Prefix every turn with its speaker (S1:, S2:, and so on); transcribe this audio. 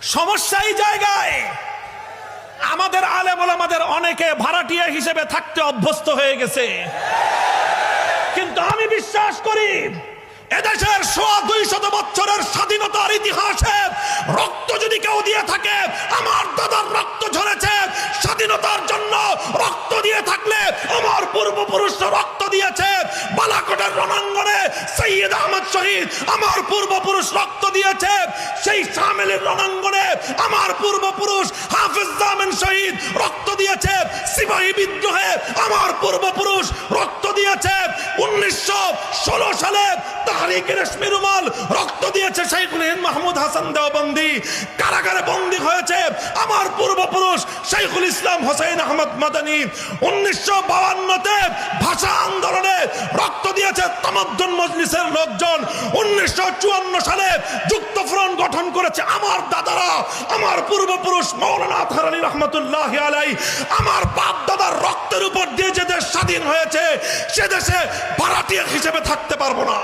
S1: সমস্যা এই জায়গায়, আমাদের আলেম ওলামাদের অনেকে ভাড়াটিয়া হিসেবে থাকতে অভ্যস্ত হয়ে গেছে। কিন্তু আমি বিশ্বাস করি এদেশের 200 বছরের স্বাধীনতার ইতিহাসে রক্ত যদি কেউ দিয়ে থাকে, আমার দাদার রক্ত ঝরেছে স্বাধীনতার জন্য। রক্ত দিয়ে থাকলে আমার পূর্বপুরুষরা রক্ত দিয়েছে। বালাকোটের রণাঙ্গনে সৈয়দ আহমদ শহীদ আমার পূর্বপুরুষ রক্ত দিয়েছে। সেই শামিলের রণাঙ্গনে আমার পূর্বপুরুষ হাফেজ জামান শহীদ রক্ত দিয়েছে। সিপাহী বিদ্রোহে আমার পূর্বপুরুষ রক্ত দিয়েছে। 1916 সালে তাহরিকে রেশমি রুমাল রক্ত দিয়েছে শাইখুল হিন্দ মাহমুদ হাসান দেওবন্দি। কারাগারে বন্দী হয়েছে আমার পূর্বপুরুষ শাইখুল ইসলাম হোসেন আহমদ মাদানী। 1952-তে ভাষা আন্দোলনে রক্ত দিয়েছে তামাদ্দুন মজলিসের লোকজন। 1954 সালে যুক্তফ্রন্ট গঠন করেছে আমার দাদারা, আমার পূর্বপুরুষ মাওলানা আতহার আলী রহমতুল্লাহ আলাই। আমার বাপ দাদার রক্তের উপর দিয়ে যে দেশ স্বাধীন হয়েছে, সে দেশে ভাড়াটিয়া হিসেবে থাকতে পারবো না।